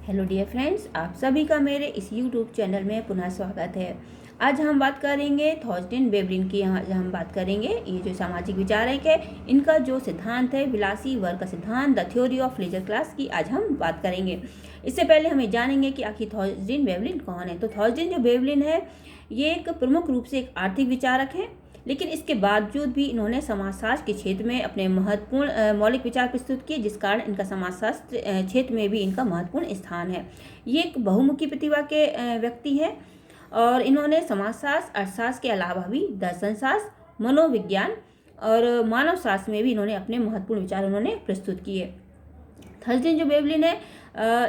Hello dear friends, आप सभी का मेरे इस यूट्यूब चैनल में पुनः स्वागत है। आज हम बात करेंगे थॉर्स्टेन वेवलिन की। यहाँ हम बात करेंगे ये जो सामाजिक विचारक है, इनका जो सिद्धांत है विलासी वर्ग का सिद्धांत, the theory of leisure class की आज हम बात करेंगे। इससे पहले हम ये जानेंगे कि आखिर थॉर्स्टेन वेवलिन कौन है। तो थॉर्स्टेन जो वेवलिन है ये एक प्रमुख रूप से एक आर्थिक विचारक है, लेकिन इसके बावजूद भी इन्होंने समाजशास्त्र के क्षेत्र में अपने महत्वपूर्ण मौलिक विचार प्रस्तुत किए, जिस कारण इनका समाजशास्त्र क्षेत्र में भी इनका महत्वपूर्ण स्थान है। ये एक बहुमुखी प्रतिभा के व्यक्ति है और इन्होंने समाजशास्त्र, अर्थशास्त्र के अलावा भी दर्शनशास्त्र, मनोविज्ञान और मानव शास्त्र में भी इन्होंने अपने महत्वपूर्ण विचार उन्होंने प्रस्तुत किए। थॉर्स्टेन जो वेवलिन है,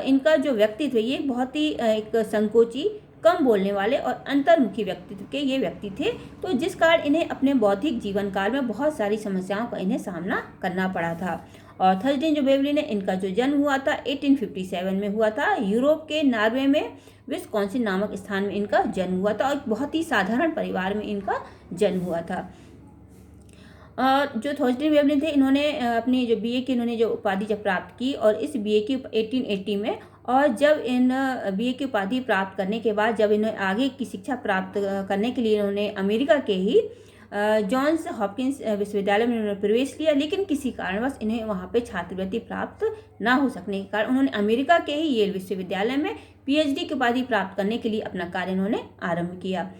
इनका जो व्यक्तित्व ये बहुत ही एक संकोची, कम बोलने वाले और अंतर्मुखी व्यक्तित्व के ये व्यक्ति थे, तो जिस कारण इन्हें अपने बौद्धिक जीवन काल में बहुत सारी समस्याओं का इन्हें सामना करना पड़ा था। और थॉर्स्टेन जो वेवलिन है, इनका जो जन्म हुआ था 1857 में हुआ था। यूरोप के नॉर्वे में विस्कॉन्सिन नामक स्थान में इनका जन्म हुआ था और बहुत ही साधारण परिवार में इनका जन्म हुआ था। और जो थॉर्स्टेन वेवलिन थे, इन्होंने अपनी जो बीए की इन्होंने जो उपाधि जब प्राप्त की, और इस बीए की 1880 में, और जब इन बीए की उपाधि प्राप्त करने के बाद जब इन्हें आगे की शिक्षा प्राप्त करने के लिए इन्होंने अमेरिका के ही जॉन्स हॉपकिंस विश्वविद्यालय में उन्होंने प्रवेश लिया, लेकिन किसी कारणवश इन्हें वहाँ पे छात्रवृत्ति प्राप्त ना हो सकने के कारण उन्होंने अमेरिका के ही येल विश्वविद्यालय में पीएचडी की उपाधि प्राप्त करने के लिए अपना कार्य इन्होंने आरंभ किया।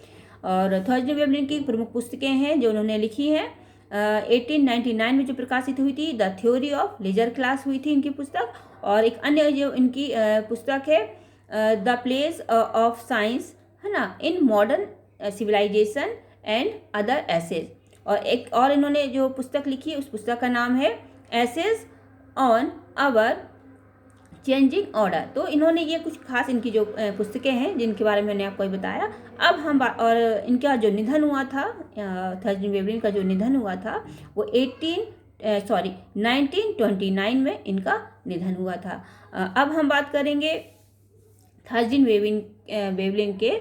और थॉर्स्टेन वेवलिन की प्रमुख पुस्तकें हैं जो उन्होंने लिखी हैं। 1899 में जो प्रकाशित हुई थी the theory of leisure class हुई थी इनकी पुस्तक, और एक अन्य जो इनकी पुस्तक है द प्लेस ऑफ साइंस, है ना, in modern civilization and other essays. और एक और इन्होंने जो पुस्तक लिखी उस पुस्तक का नाम है essays on our changing order. तो इन्होंने ये कुछ खास इनकी जो पुस्तकें हैं जिनके बारे में मैंने आपको बताया। अब हम और इनका जो निधन हुआ था, थॉर्स्टेन वेवलिन का जो निधन हुआ था वो 1929 में इनका निधन हुआ था। अब हम बात करेंगे थॉर्स्टेन वेवलिन के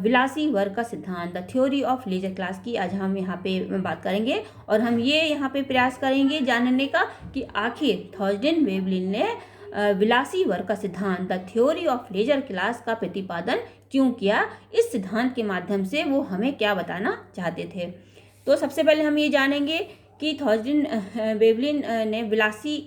विलासी वर्ग का सिद्धांत, the theory of leisure class की आज हम यहाँ पे बात करेंगे। और हम ये यहाँ पे प्रयास करेंगे जानने का कि आखिर थॉर्स्टेन वेवलिन ने विलासी वर्ग का सिद्धांत, the theory of leisure class का प्रतिपादन क्यों किया। इस सिद्धांत के माध्यम से वो हमें क्या बताना चाहते थे। तो सबसे पहले हम ये जानेंगे कि थॉर्स्टेन वेवलिन ने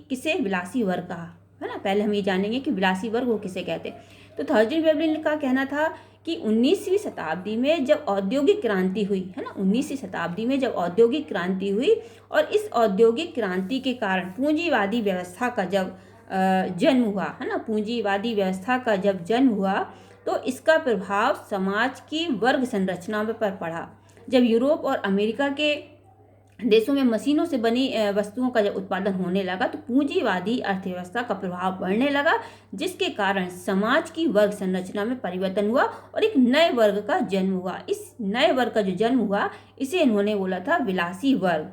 किसे विलासी वर्ग कहा, है ना। पहले हम ये जानेंगे कि विलासी वर्ग वो किसे कहते हैं। तो थॉर्स्टेन वेवलिन का कहना था कि 19वीं शताब्दी में जब औद्योगिक क्रांति हुई, है ना, 19वीं शताब्दी में जब औद्योगिक क्रांति हुई और इस औद्योगिक क्रांति के कारण पूंजीवादी व्यवस्था का जब जन्म हुआ, है ना, पूंजीवादी व्यवस्था का जब जन्म हुआ तो इसका प्रभाव समाज की वर्ग संरचना पर पड़ा। जब यूरोप और अमेरिका के देशों में मशीनों से बनी वस्तुओं का जब उत्पादन होने लगा तो पूंजीवादी अर्थव्यवस्था का प्रभाव बढ़ने लगा, जिसके कारण समाज की वर्ग संरचना में परिवर्तन हुआ और एक नए वर्ग का जन्म हुआ। इस नए वर्ग का जो जन्म हुआ इसे इन्होंने बोला था विलासी वर्ग,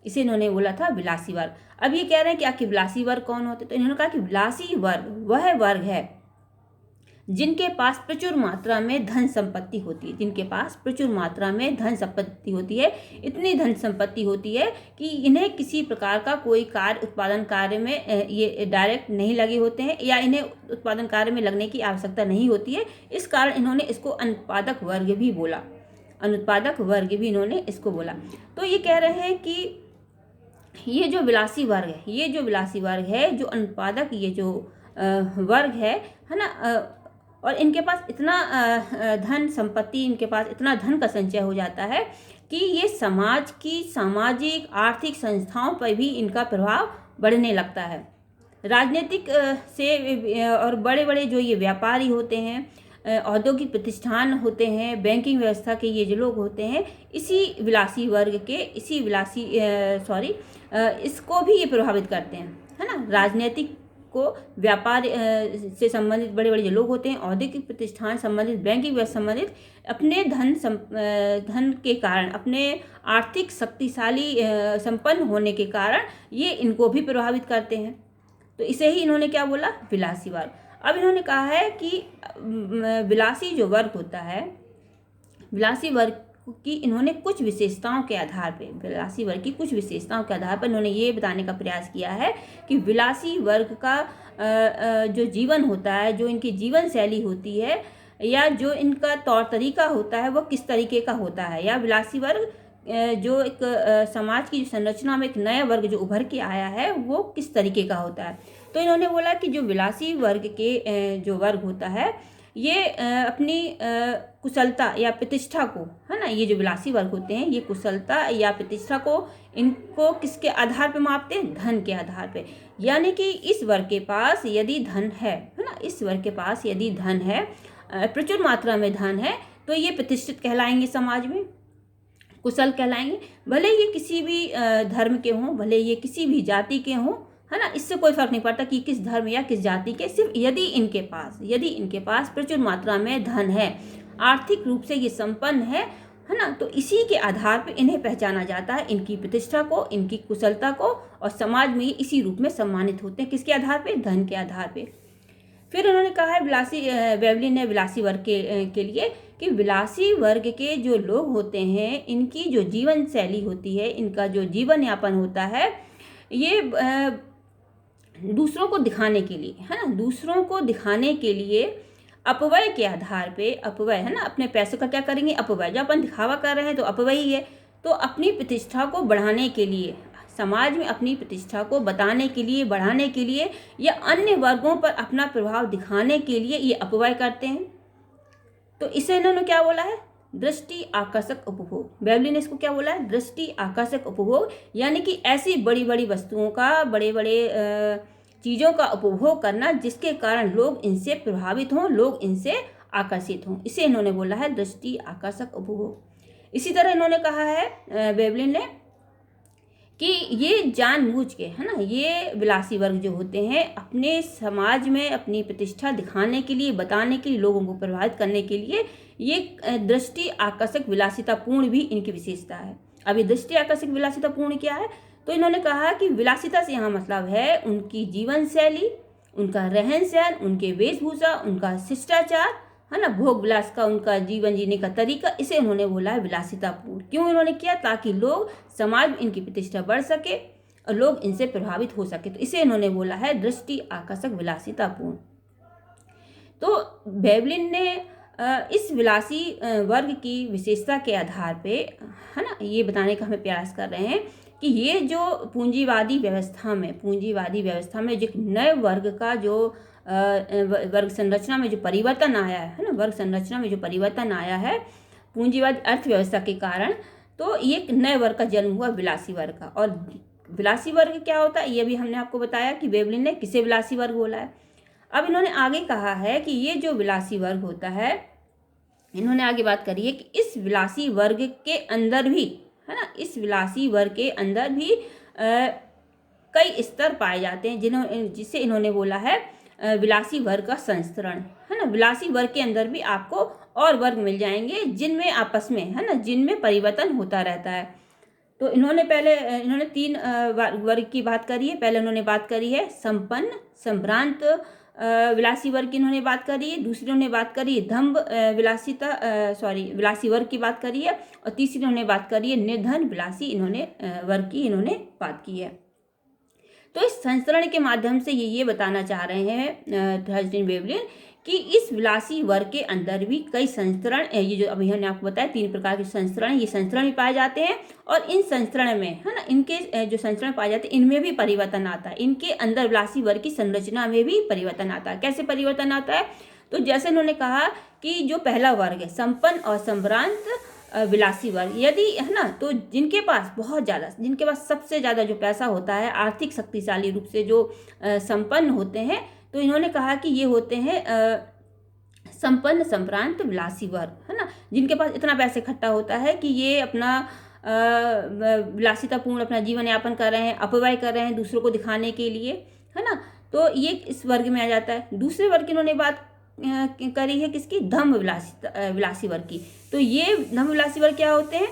इसे इन्होंने बोला था विलासी वर्ग। अब ये कह रहे हैं कि आखिर विलासी वर्ग कौन होते, तो इन्होंने कहा कि विलासी वर्ग वह वर्ग है जिनके पास प्रचुर मात्रा में धन संपत्ति होती है, जिनके पास प्रचुर मात्रा में धन संपत्ति होती है। इतनी धन संपत्ति होती है कि इन्हें किसी प्रकार का कोई उत्पादन कार्य में ये डायरेक्ट नहीं लगे होते हैं, या इन्हें उत्पादन कार्य में लगने की आवश्यकता नहीं होती है। इस कारण इन्होंने इसको अनुत्पादक वर्ग भी बोला, अनुत्पादक वर्ग भी इन्होंने इसको बोला। तो ये कह रहे हैं कि ये जो विलासी वर्ग है, ये जो विलासी वर्ग है, जो अनुत्पादक ये जो वर्ग है ना, और इनके पास इतना धन संपत्ति, इनके पास इतना धन का संचय हो जाता है कि ये समाज की सामाजिक आर्थिक संस्थाओं पर भी इनका प्रभाव बढ़ने लगता है। राजनीतिक से और बड़े बड़े जो ये व्यापारी होते हैं, औद्योगिक प्रतिष्ठान होते हैं, बैंकिंग व्यवस्था के ये जो लोग होते हैं, इसी विलासी वर्ग के इसको भी ये प्रभावित करते हैं, है ना। राजनीतिक को, व्यापार से संबंधित बड़े बड़े जो लोग होते हैं, औद्योगिक प्रतिष्ठान संबंधित, बैंकिंग व्यवस्था संबंधित, अपने धन के कारण, अपने आर्थिक शक्तिशाली संपन्न होने के कारण ये इनको भी प्रभावित करते हैं। तो इसे ही इन्होंने क्या बोला, विलासी वर्ग। अब इन्होंने कहा है कि विलासी जो वर्ग होता है, विलासी वर्ग कि इन्होंने कुछ विशेषताओं के आधार पे, विलासी वर्ग की कुछ विशेषताओं के आधार पर इन्होंने ये बताने का प्रयास किया है कि विलासी वर्ग का जो जीवन होता है, जो इनकी जीवन शैली होती है, या जो इनका तौर तरीका होता है, वो किस तरीके का होता है, या विलासी वर्ग जो एक समाज की संरचना में एक नया वर्ग जो उभर के आया है वो किस तरीके का होता है। तो इन्होंने बोला कि जो विलासी वर्ग के जो वर्ग होता है ये अपनी कुशलता या प्रतिष्ठा को, है ना, ये जो विलासी वर्ग होते हैं ये कुशलता या प्रतिष्ठा को इनको किसके आधार पे मापते हैं? धन के आधार पे। यानी कि इस वर्ग के पास यदि धन है ना, इस वर्ग के पास यदि धन है, प्रचुर मात्रा में धन है, तो ये प्रतिष्ठित कहलाएंगे, समाज में कुशल कहलाएंगे। भले ये किसी भी धर्म के हों, भले ये किसी भी जाति के हों, है ना, इससे कोई फर्क नहीं पड़ता कि किस धर्म या किस जाति के, सिर्फ यदि इनके पास प्रचुर मात्रा में धन है, आर्थिक रूप से ये संपन्न है ना, तो इसी के आधार पर इन्हें पहचाना जाता है, इनकी प्रतिष्ठा को, इनकी कुशलता को, और समाज में इसी रूप में सम्मानित होते हैं। किसके आधार पे? धन के आधार पे। फिर उन्होंने कहा है वेवलिन ने विलासी वर्ग के लिए कि विलासी वर्ग के जो लोग होते हैं इनकी जो जीवन शैली होती है, इनका जो जीवन यापन होता है, ये दूसरों को दिखाने के लिए, है ना, दूसरों को दिखाने के लिए अपव्यय के आधार पे, अपव्यय, है ना, अपने पैसों का क्या करेंगे? अपव्यय। जब अपन दिखावा कर रहे हैं तो अपव्यय ही है। तो अपनी प्रतिष्ठा को बढ़ाने के लिए, समाज में अपनी प्रतिष्ठा को बताने के लिए, बढ़ाने के लिए, या अन्य वर्गों पर अपना प्रभाव दिखाने के लिए ये अपव्यय करते हैं। तो इसे इन्होंने क्या बोला है? दृष्टि आकर्षक उपभोग। वेवलिन ने इसको क्या बोला है? दृष्टि आकर्षक उपभोग। यानी कि ऐसी बड़ी बड़ी वस्तुओं का, बड़े बड़े चीज़ों का उपभोग करना जिसके कारण लोग इनसे प्रभावित हों, लोग इनसे आकर्षित हों, इसे इन्होंने बोला है दृष्टि आकर्षक उपभोग। इसी तरह इन्होंने कहा है वेवलिन ने कि ये जानबूझ के, है ना, ये विलासी वर्ग जो होते हैं अपने समाज में अपनी प्रतिष्ठा दिखाने के लिए, बताने के लिए, लोगों को प्रभावित करने के लिए, ये दृष्टि आकर्षक विलासितापूर्ण भी इनकी विशेषता है। अब ये दृष्टि आकर्षक विलासितापूर्ण क्या है? तो इन्होंने कहा कि विलासिता से यहाँ मतलब है उनकी जीवन शैली, उनका रहन सहन, उनके वेशभूषा, उनका शिष्टाचार, है ना, भोग विलास का उनका जीवन जीने का तरीका, इसे उन्होंने बोला है विलासितापूर्ण। क्यों इन्होंने किया? ताकि लोग समाज में इनकी प्रतिष्ठा बढ़ सके और लोग इनसे प्रभावित हो सके। तो इसे इन्होंने बोला है दृष्टि आकर्षक विलासितापूर्ण। तो वेवलिन ने इस विलासी वर्ग की विशेषता के आधार पे, है ना, ये बताने का हमें प्रयास कर रहे हैं कि ये जो पूंजीवादी व्यवस्था में जो नए वर्ग का जो वर्ग संरचना में जो परिवर्तन आया है ना, वर्ग संरचना में जो परिवर्तन आया है पूंजीवादी अर्थव्यवस्था के कारण, तो ये एक नए वर्ग का जन्म हुआ, विलासी वर्ग का। और विलासी वर्ग क्या होता है ये भी हमने आपको बताया कि वेवलिन ने किसे विलासी वर्ग बोला है। अब इन्होंने आगे कहा है कि ये जो विलासी वर्ग होता है, इन्होंने आगे बात करी है कि इस विलासी वर्ग के अंदर भी, है ना, इस विलासी वर्ग के अंदर भी कई स्तर पाए जाते हैं जिसे इन्होंने बोला है विलासी वर्ग का संस्करण, है ना। विलासी वर्ग के अंदर भी आपको और वर्ग मिल जाएंगे जिनमें आपस में, है ना, जिनमें परिवर्तन होता रहता है। तो इन्होंने 3 वर्ग की बात करी है। पहले उन्होंने बात करी है संपन्न, संभ्रांत विलासी वर्ग की इन्होंने बात करी है। दूसरी उन्होंने बात करी है धम्ब विलासी वर्ग की बात करी है। और तीसरी उन्होंने बात करी है निर्धन विलासी वर्ग की इन्होंने बात की है। तो इस संस्करण के माध्यम से ये बताना चाह रहे हैं थर्स्टन वेवलिन कि इस विलासी वर्ग के अंदर भी कई संस्करण, ये जो अभी हमने आपको बताया 3 प्रकार के संस्करण, ये संस्करण भी पाए जाते हैं। और इन संस्करण में, है ना, इनके जो संस्करण पाए जाते हैं इनमें भी परिवर्तन आता है। इनके अंदर विलासी वर्ग की संरचना में भी परिवर्तन आता है। कैसे परिवर्तन आता है? तो जैसे उन्होंने कहा कि जो पहला वर्ग है संपन्न और संभ्रांत विलासी वर्ग, यदि, है ना, तो जिनके पास सबसे ज़्यादा जो पैसा होता है, आर्थिक शक्तिशाली रूप से जो संपन्न होते हैं, तो इन्होंने कहा कि ये होते हैं संपन्न संभ्रांत विलासी वर्ग, है ना, जिनके पास इतना पैसे इकट्ठा होता है कि ये अपना विलासितापूर्ण अपना जीवन यापन कर रहे हैं, अपव्यय कर रहे हैं दूसरों को दिखाने के लिए, है ना। तो ये इस वर्ग में आ जाता है। दूसरे वर्ग की इन्होंने बात करी है किसकी? धम्म विलासी वर्ग की। तो ये धम्म विलासी वर्ग क्या होते हैं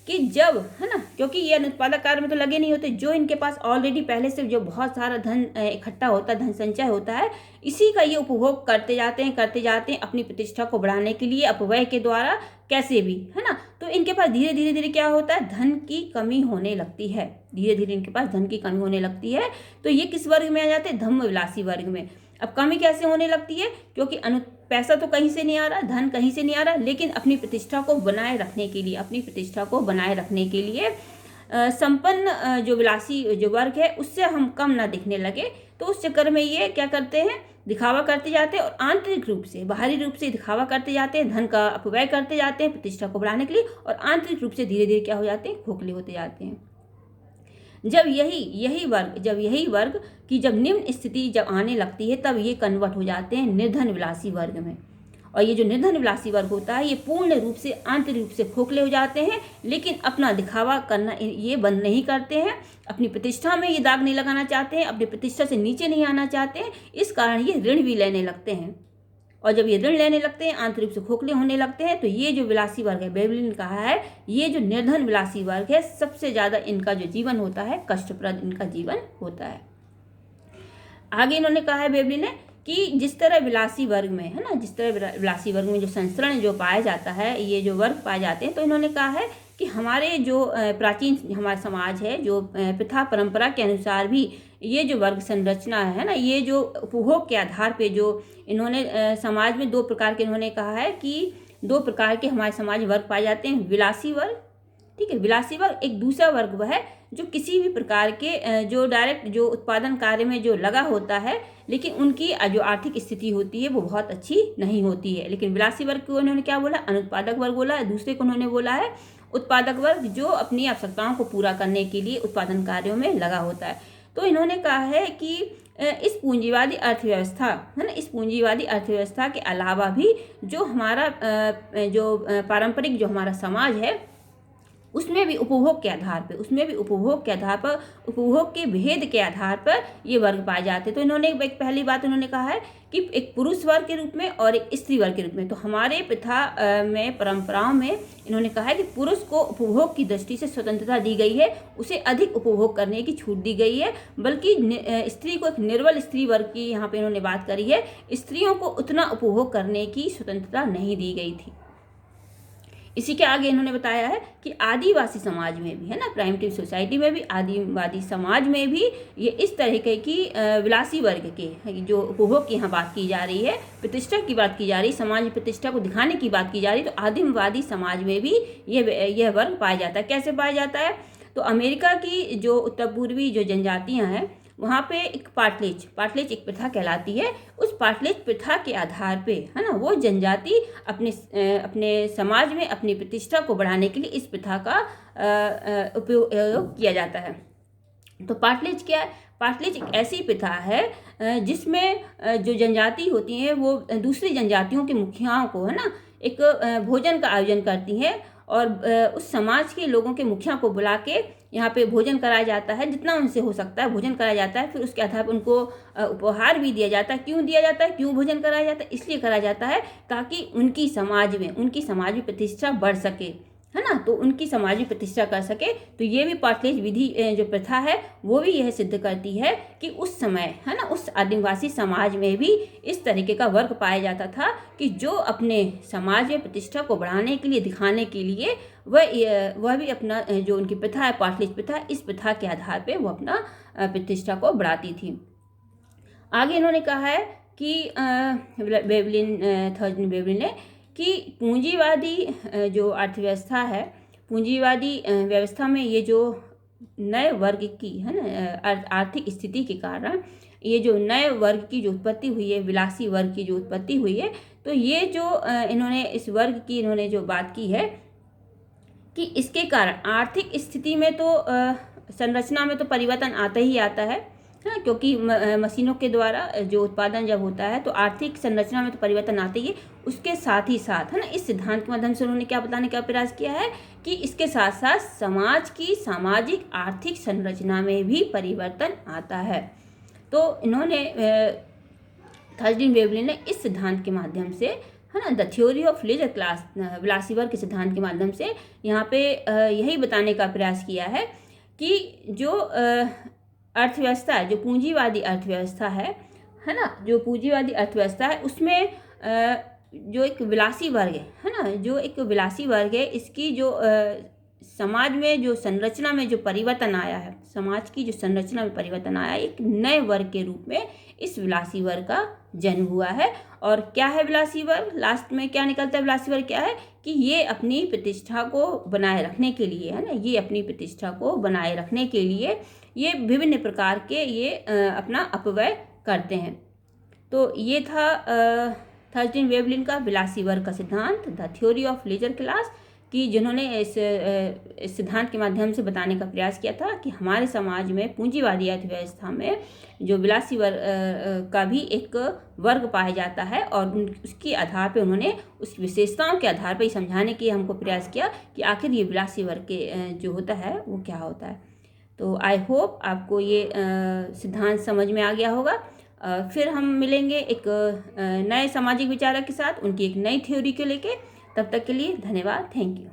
कि जब, है ना, क्योंकि ये अनुत्पादक कार्य में तो लगे नहीं होते, जो इनके पास ऑलरेडी पहले से जो बहुत सारा धन इकट्ठा होता है, धन संचय होता है, इसी का ये उपभोग करते जाते हैं अपनी प्रतिष्ठा को बढ़ाने के लिए अपव्यय के द्वारा, कैसे भी, है ना। तो तो इनके पास धीरे धीरे धीरे क्या होता है, धन की कमी होने लगती है। धीरे धीरे इनके पास धन की कमी होने लगती है। तो ये किस वर्ग में आ जाते हैं, धम्म विलासी वर्ग में। अब कमी कैसे होने लगती है, क्योंकि पैसा तो कहीं से नहीं आ रहा, धन कहीं से नहीं आ रहा, लेकिन अपनी प्रतिष्ठा को बनाए रखने के लिए, अपनी प्रतिष्ठा को बनाए रखने के लिए संपन्न जो विलासी जो वर्ग है उससे हम कम ना दिखने लगे, तो उस चक्कर में ये क्या करते हैं, दिखावा करते जाते हैं और आंतरिक रूप से, बाहरी रूप से दिखावा करते जाते हैं, धन का अपव्यय करते जाते हैं प्रतिष्ठा को बढ़ाने के लिए, और आंतरिक रूप से धीरे धीरे क्या हो जाते हैं, खोखले होते जाते हैं। जब यही वर्ग की जब निम्न स्थिति जब आने लगती है, तब ये कन्वर्ट हो जाते हैं निर्धन विलासी वर्ग में। और ये जो निर्धन विलासी वर्ग होता है, ये पूर्ण रूप से आंतरिक रूप से खोखले हो जाते हैं, लेकिन अपना दिखावा करना ये बंद नहीं करते हैं, अपनी प्रतिष्ठा में ये दाग नहीं लगाना चाहते हैं, अपनी प्रतिष्ठा से नीचे नहीं आना चाहते हैं। इस कारण ये ऋण भी लेने लगते हैं, और जब ये ऋण लेने लगते हैं, आंतरिक से खोखले होने लगते हैं, तो ये जो विलासी वर्ग है, वेवलिन ने कहा है, ये जो निर्धन विलासी वर्ग है, सबसे ज़्यादा इनका जो जीवन होता है कष्टप्रद इनका जीवन होता है। आगे इन्होंने कहा है वेवलिन ने कि जिस तरह विलासी वर्ग में है ना, जिस तरह विलासी वर्ग में जो संसरण जो पाया जाता है, ये जो वर्ग पाए जाते हैं, तो इन्होंने कहा है कि हमारे जो प्राचीन हमारा समाज है, जो प्रथा परंपरा के अनुसार भी ये जो वर्ग संरचना है ना, ये जो उपभोग के आधार पे जो इन्होंने समाज में दो प्रकार के इन्होंने कहा है कि दो प्रकार के हमारे समाज में वर्ग पाए जाते हैं, विलासी वर्ग, ठीक है, विलासी वर्ग। एक दूसरा वर्ग वह है जो किसी भी प्रकार के जो डायरेक्ट जो उत्पादन कार्य में जो लगा होता है, लेकिन उनकी जो आर्थिक स्थिति होती है वो बहुत अच्छी नहीं होती है। लेकिन विलासी वर्ग को उन्होंने क्या बोला, अनुत्पादक वर्ग बोला है। दूसरे को उन्होंने बोला है उत्पादक वर्ग, जो अपनी आवश्यकताओं को पूरा करने के लिए उत्पादन कार्यों में लगा होता है। तो इन्होंने कहा है कि इस पूंजीवादी अर्थव्यवस्था है ना, इस पूंजीवादी अर्थव्यवस्था के अलावा भी जो हमारा जो पारंपरिक जो हमारा समाज है, उसमें भी उपभोग के आधार पर, उपभोग के भेद के आधार पर ये वर्ग पाए जाते हैं। तो इन्होंने एक पहली बात उन्होंने कहा है कि एक पुरुष वर्ग के रूप में और एक स्त्री वर्ग के रूप में। तो हमारे प्रथा में, परंपराओं में इन्होंने कहा है कि पुरुष को उपभोग की दृष्टि से स्वतंत्रता दी गई है, उसे अधिक उपभोग करने की छूट दी गई है, बल्कि स्त्री को एक निर्बल स्त्री वर्ग की यहाँ पे इन्होंने बात करी है, स्त्रियों को उतना उपभोग करने की स्वतंत्रता नहीं दी गई थी। इसी के आगे इन्होंने बताया है कि आदिवासी समाज में भी है ना, प्राइमिटिव सोसाइटी में भी, आदिवासी समाज में भी ये इस तरीके की विलासी वर्ग के जो उपभोग की यहाँ बात की जा रही है, प्रतिष्ठा की बात की जा रही है, समाज में प्रतिष्ठा को दिखाने की बात की जा रही है, तो आदिवासी समाज में भी यह वर्ग पाया जाता है। कैसे पाया जाता है, तो अमेरिका की जो उत्तर पूर्वी जो जनजातियाँ हैं, वहाँ पे एक पाटलेच एक प्रथा कहलाती है। उस पाटलेच प्रथा के आधार पे है ना, वो जनजाति अपने समाज में अपनी प्रतिष्ठा को बढ़ाने के लिए इस प्रथा का उपयोग किया जाता है। तो पाटलेच क्या है, पाटलेच एक ऐसी प्रथा है जिसमें जो जनजाति होती हैं वो दूसरी जनजातियों के मुखियाओं को है ना एक भोजन का आयोजन करती हैं, और उस समाज के लोगों के मुखिया को बुला के यहाँ पे भोजन कराया जाता है, जितना उनसे हो सकता है भोजन कराया जाता है। फिर उसके आधार पर उनको उपहार भी दिया जाता है। क्यों दिया जाता है, क्यों भोजन कराया जाता है, इसलिए कराया जाता है ताकि उनकी समाज में प्रतिष्ठा बढ़ सके, है ना, तो उनकी समाज में प्रतिष्ठा कर सके। तो ये भी पाटलेच विधि जो प्रथा है वो भी यह सिद्ध करती है कि उस समय है ना, उस आदिवासी समाज में भी इस तरीके का वर्ग पाया जाता था कि जो अपने समाज में प्रतिष्ठा को बढ़ाने के लिए, दिखाने के लिए वह भी अपना जो उनकी प्रथा है, पाटलेच प्रथा, इस प्रथा के आधार पर वो अपना प्रतिष्ठा को बढ़ाती थी। आगे इन्होंने कहा है कि थर्जन वेवलिन ने कि पूंजीवादी जो अर्थव्यवस्था है, पूंजीवादी व्यवस्था में ये जो नए वर्ग की है ना आर्थिक स्थिति के कारण ये जो नए वर्ग की जो उत्पत्ति हुई है, विलासी वर्ग की जो उत्पत्ति हुई है, तो ये जो इन्होंने इस वर्ग की इन्होंने जो बात की है कि इसके कारण आर्थिक स्थिति में तो संरचना में तो परिवर्तन आता ही आता है ना, क्योंकि मशीनों के द्वारा जो उत्पादन जब होता है तो आर्थिक संरचना में तो परिवर्तन आते ही है। उसके साथ ही साथ है ना, इस सिद्धांत के माध्यम से उन्होंने क्या बताने का प्रयास किया है कि इसके साथ साथ समाज की सामाजिक आर्थिक संरचना में भी परिवर्तन आता है। तो इन्होंने थर्जन वेवलिन ने इस सिद्धांत के माध्यम से है ना, the theory of leisure class, विलासी वर्ग के सिद्धांत के माध्यम से यहाँ पे यही बताने का प्रयास किया है कि जो अर्थव्यवस्था है, जो पूंजीवादी अर्थव्यवस्था है ना, जो पूंजीवादी अर्थव्यवस्था है उसमें जो एक विलासी वर्ग है ना, जो एक विलासी वर्ग है, इसकी जो समाज में जो संरचना में जो परिवर्तन आया है, समाज की जो संरचना में परिवर्तन आया है, एक नए वर्ग के रूप में इस विलासी वर्ग का जन्म हुआ है। और क्या है विलासी वर्ग? लास्ट में क्या निकलता है? विलासी वर्ग क्या है कि ये अपनी प्रतिष्ठा को बनाए रखने के लिए, है ना, ये अपनी प्रतिष्ठा को बनाए रखने के लिए ये विभिन्न प्रकार के ये अपना अपव्यय करते हैं। तो ये था थर्स्टन वेवलिन का विलासी वर्ग का सिद्धांत, the theory of leisure class, कि जिन्होंने इस सिद्धांत के माध्यम से बताने का प्रयास किया था कि हमारे समाज में पूंजीवादी अर्थव्यवस्था में जो विलासी वर्ग का भी एक वर्ग पाया जाता है, और उसके आधार पर उन्होंने उस विशेषताओं के आधार पर ही समझाने की हमको प्रयास किया कि आखिर ये विलासी वर्ग के जो होता है वो क्या होता है। तो आई होप आपको ये सिद्धांत समझ में आ गया होगा। फिर हम मिलेंगे एक नए सामाजिक विचारक के साथ, उनकी एक नई थ्योरी को लेके। तब तक के लिए धन्यवाद, थैंक यू।